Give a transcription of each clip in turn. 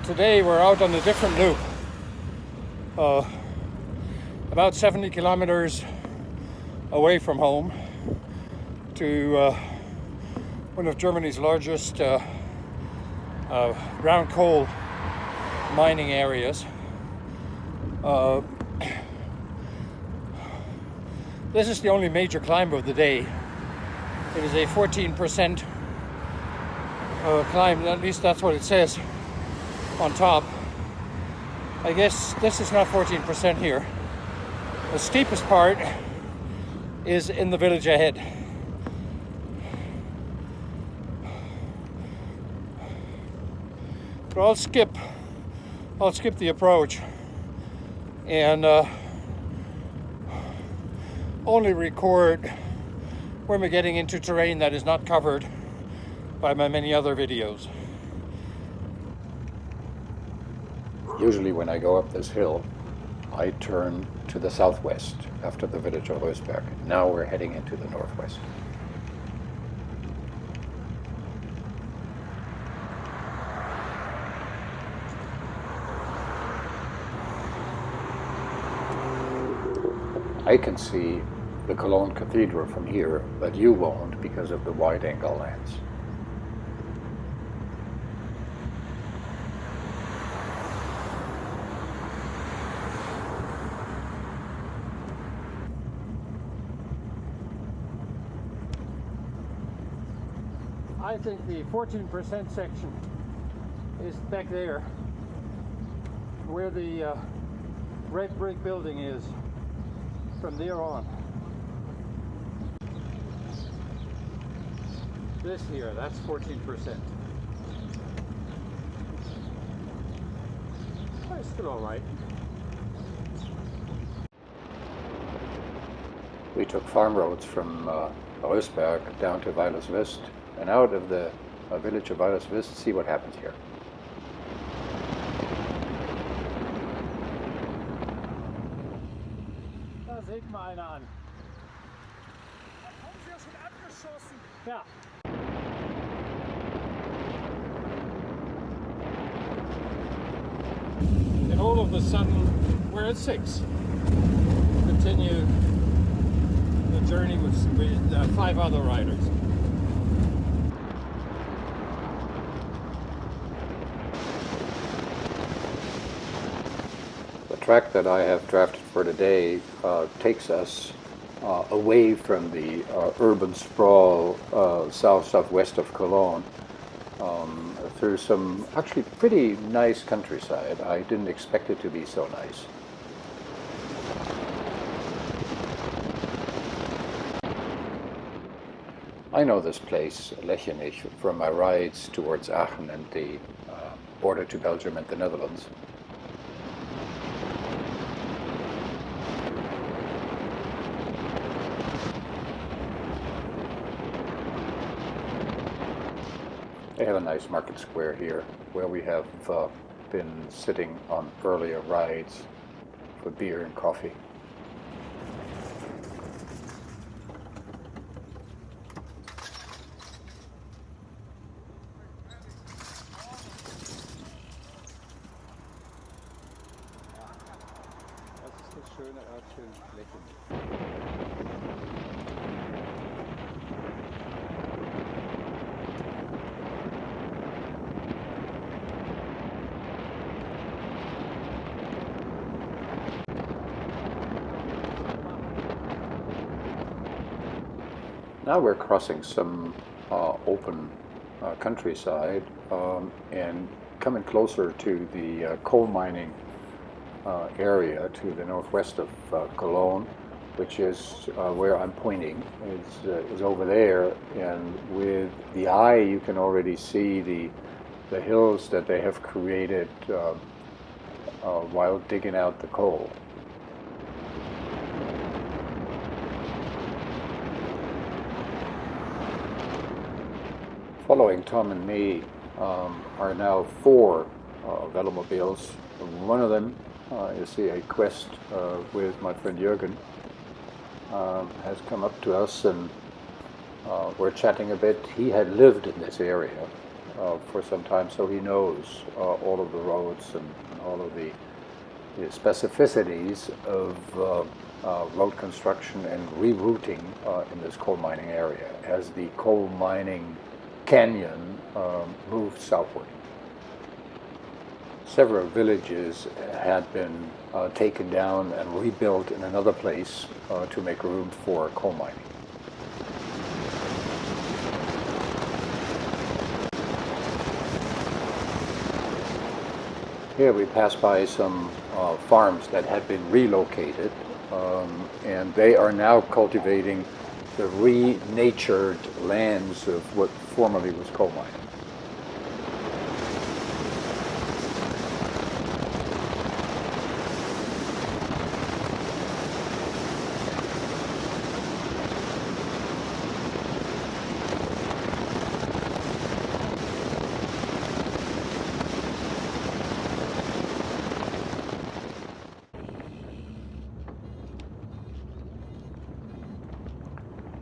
Today we're out on a different loop, about 70 kilometers away from home, to one of Germany's largest brown coal mining areas. This is the only major climb of the day. It is a 14% climb, at least that's what it says on top. I guess this is not 14% here. The steepest part is in the village ahead. But I'll skip the approach and only record when we're getting into terrain that is not covered by my many other videos. Usually when I go up this hill, I turn to the southwest after the village of Rösberg. Now we're heading into the northwest. I can see the Cologne Cathedral from here, but you won't because of the wide-angle lens. I think the 14% section is back there, where the red brick building is. From there on. This here, that's 14%. Well, it's still all right. We took farm roads from Rösberg down to Weilerswist, and out of the village of Weilerswist, see what happens here. Da sieht mal einer an. Haben Sie ja schon abgeschossen? Ja. And all of a sudden, we're at 6. Continue the journey with 5 other riders. The track that I have drafted for today takes us away from the urban sprawl southwest of Cologne, through some actually pretty nice countryside. I didn't expect it to be so nice. I know this place, Lechenich, from my rides towards Aachen and the border to Belgium and the Netherlands. They have a nice market square here where we have been sitting on earlier rides for beer and coffee. Das ist das schöne Örtchen Lechenich. Now we're crossing some open countryside and coming closer to the coal mining area to the northwest of Cologne, which is where I'm pointing, is over there, and with the eye you can already see the hills that they have created while digging out the coal. Following Tom and me are now 4 Velomobiles. One of them, you see a quest with my friend Jürgen, has come up to us, and we're chatting a bit. He had lived in this area for some time, so he knows all of the roads and all of the specificities of road construction and rerouting in this coal mining area as the coal mining canyon moved southward. Several villages had been taken down and rebuilt in another place to make room for coal mining. Here we pass by some farms that had been relocated, and they are now cultivating the renatured lands of what formerly was coal mining.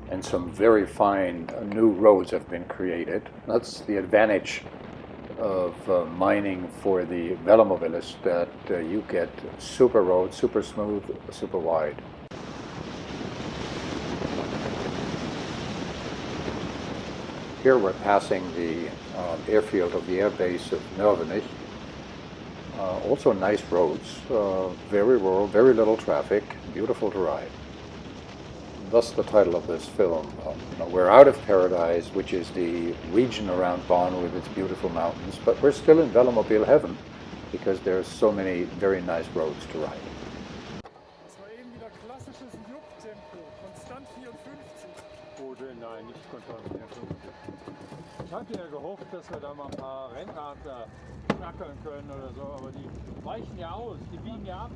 And some very fine new roads have been created. That's the advantage of mining for the Velomobilists, that you get super roads, super smooth, super wide. Here we're passing the airfield of the airbase of Nörvenich. Also nice roads, very rural, very little traffic, beautiful to ride. Thus the title of this film. We're out of Paradise, which is the region around Bonn with its beautiful mountains, but we're still in Velomobile heaven because there's so many very nice roads to ride. Das war eben wieder klassisches Jupp-Tempo, konstant 54. Gut, nein, nicht konstant 54. Ich hatte ja gehofft, dass wir da mal ein paar Rennradler knackern können oder so, aber die weichen ja aus, die biegen ja ab.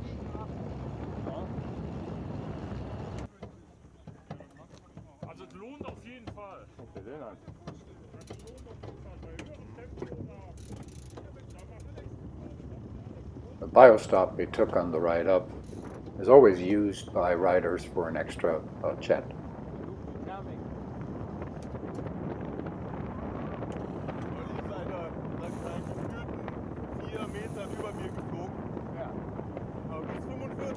Ja. Also es lohnt auf jeden Fall. Guck dir den an. Das lohnt auf jeden Fall. Bei höherem Tempo The biostop we took on the ride up is always used by riders for an extra chat. ist einer gefühlten 4 Meter über mir geflogen. Ja. Aber bis 45.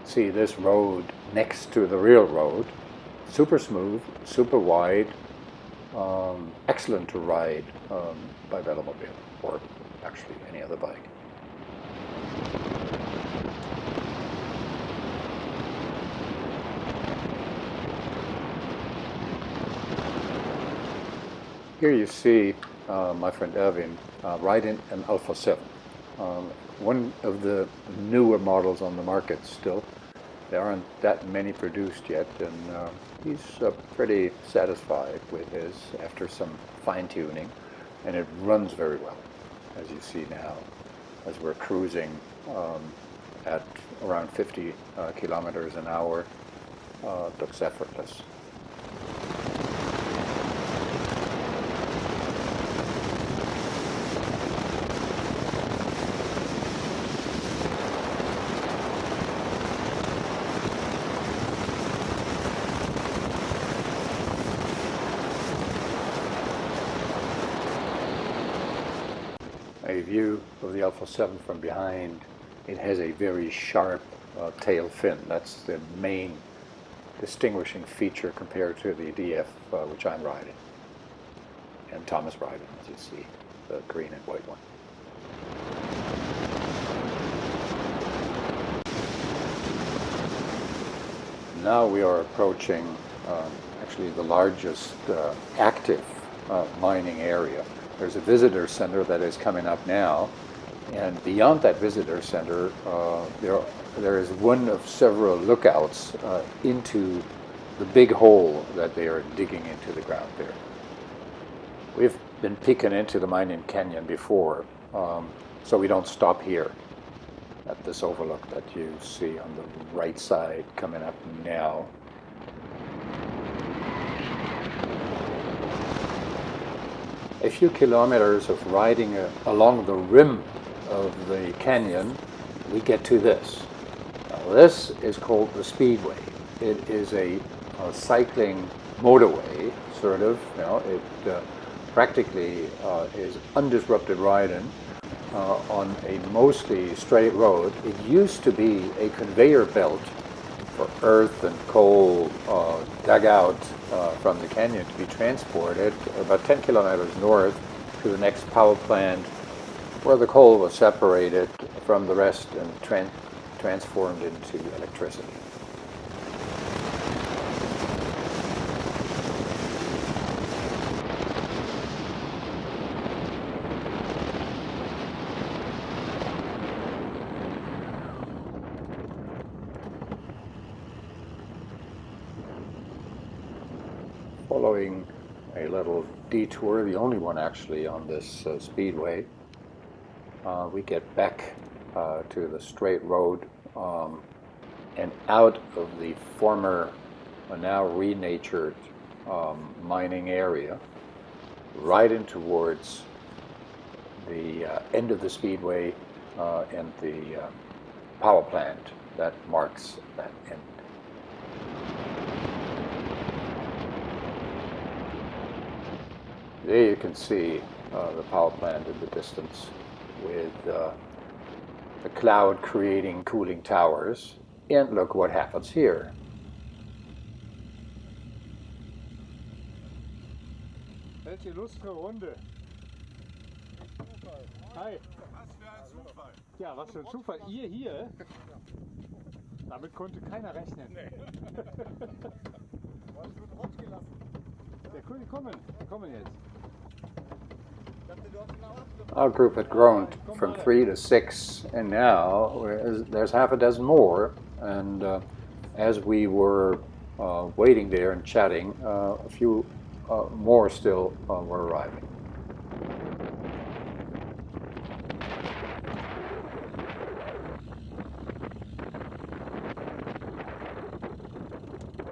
See this road next to the real road, super smooth, super wide, excellent to ride by Velomobile, or actually any other bike. Here you see my friend Erwin riding an Alpha 7, one of the newer models on the market still. There aren't that many produced yet, and he's pretty satisfied with his after some fine-tuning, and it runs very well, as you see now, as we're cruising at around 50 kilometers an hour. Looks effortless. A view of the Alpha 7 from behind, it has a very sharp tail fin. That's the main distinguishing feature compared to the DF, which I'm riding, and Thomas riding, as you see, the green and white one. Now we are approaching actually the largest active mining area. There's a visitor center that is coming up now, and beyond that visitor center, there is one of several lookouts into the big hole that they are digging into the ground there. We've been peeking into the mining canyon before, so we don't stop here at this overlook that you see on the right side coming up now. A few kilometers of riding along the rim of the canyon, we get to this. This is called the speedway. It is a cycling motorway, sort of. You know, it practically is undisrupted riding on a mostly straight road. It used to be a conveyor belt for earth and coal dug out from the canyon to be transported about 10 kilometers north to the next power plant, where the coal was separated from the rest and transformed into electricity. Following a little detour, the only one actually on this speedway, we get back to the straight road and out of the former, now renatured mining area, right in towards the end of the speedway and the power plant that marks that end. There you can see the power plant in the distance with the cloud creating cooling towers. And look what happens here. Welche lustige Runde. Hi. Was für ein Zufall. Ja, was für ein Zufall. Ihr hier? Damit konnte keiner rechnen. Nee. Die kommen jetzt. Our group had grown from 3 to 6, and now there's half a dozen more. And as we were waiting there and chatting, a few more still were arriving.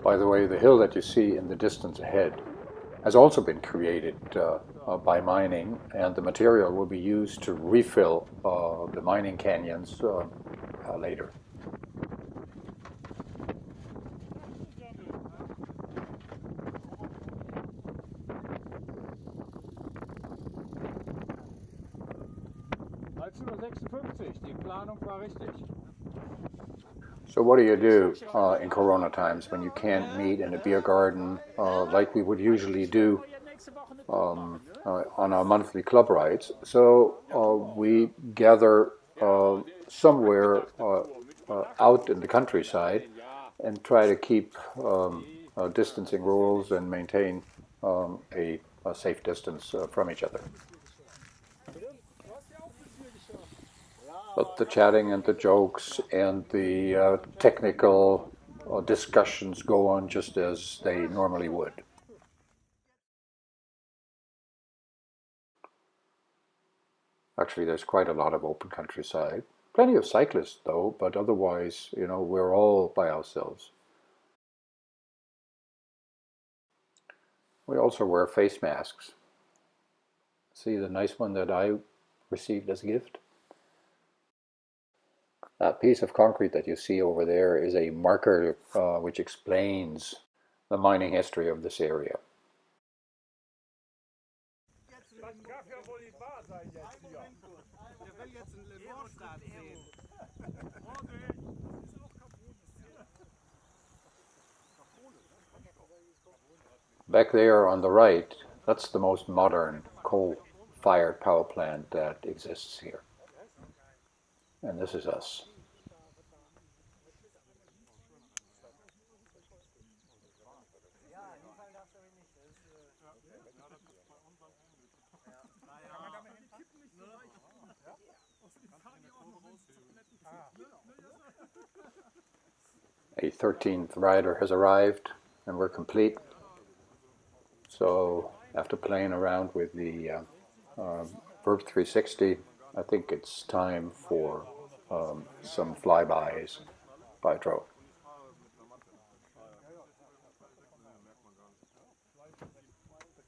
By the way, the hill that you see in the distance ahead has also been created by mining, and the material will be used to refill the mining canyons later. Die Planung war richtig. So what do you do in Corona times when you can't meet in a beer garden like we would usually do on our monthly club rides? So we gather somewhere out in the countryside and try to keep distancing rules and maintain a safe distance from each other. But the chatting and the jokes and the technical discussions go on just as they normally would. Actually, there's quite a lot of open countryside. Plenty of cyclists, though, but otherwise, you know, we're all by ourselves. We also wear face masks. See the nice one that I received as a gift? That piece of concrete that you see over there is a marker which explains the mining history of this area. Back there on the right, that's the most modern coal-fired power plant that exists here. And this is us. A 13th rider has arrived and we're complete. So after playing around with the Verb 360, I think it's time for some flybys by drone.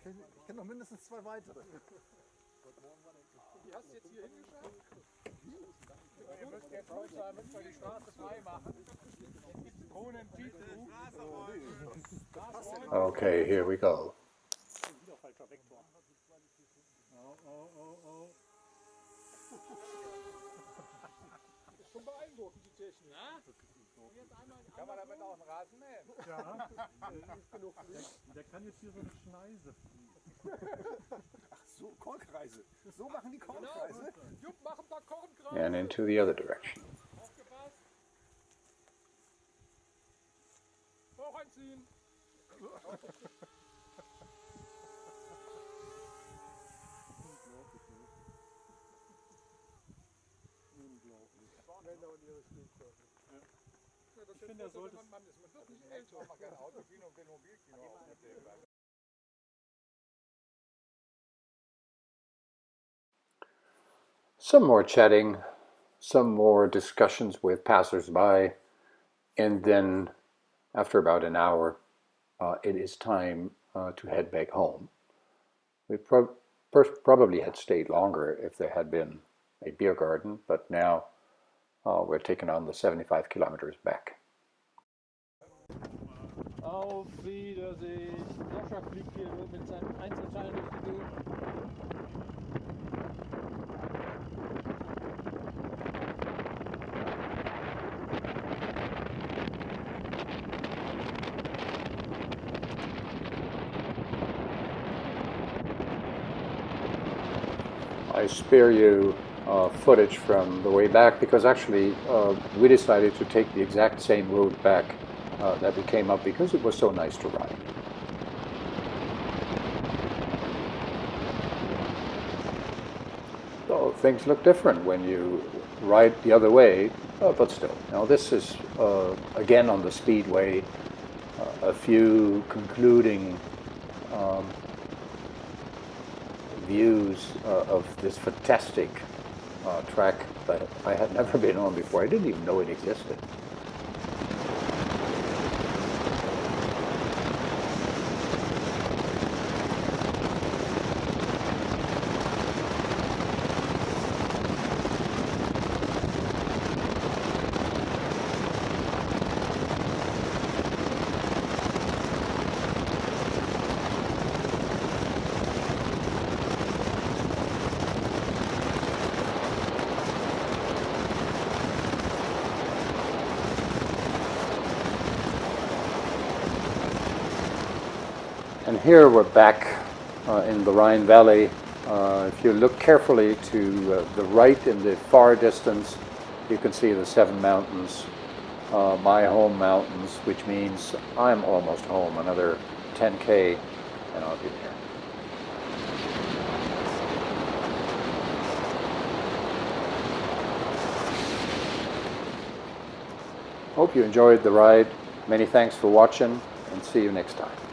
Ich kenne noch mindestens 2 weitere. Die hast du jetzt hier hingeschafft? Ihr müsst jetzt Kreuzheim müssen wir die Straße frei machen. Kronen, Okay, here we go. Schon beeindruckend, die Technik. Kann man damit auch einen Rasen mähen? Ja, ist genug. Der kann jetzt hier so eine Schneise fliegen. Ach so, Kornkreise. So machen die Kornkreise. Jupp, mach ein paar Kornkreise. And into the other direction. Aufgepasst. Hoch anziehen. Ich finde, er sollte man wird nicht älter. Ich mache gerne Autokino und Velomobile-Kino auch mit dem. Some more chatting, some more discussions with passers-by, and then after about an hour, it is time to head back home. We probably had stayed longer if there had been a beer garden, but now we're taking on the 75 kilometers back. Auf Wiedersehen. Sascha fliegt hier nur mit seinen Einzelteilen durch die Gegend. I spare you footage from the way back because actually we decided to take the exact same route back that we came up because it was so nice to ride. So things look different when you ride the other way, but still. Now this is again on the speedway, a few concluding views of this fantastic track that I had never been on before. I didn't even know it existed. And here we're back in the Rhine Valley. If you look carefully to the right in the far distance, you can see the Seven Mountains, my home mountains, which means I'm almost home. Another 10K and I'll be there. Hope you enjoyed the ride. Many thanks for watching and see you next time.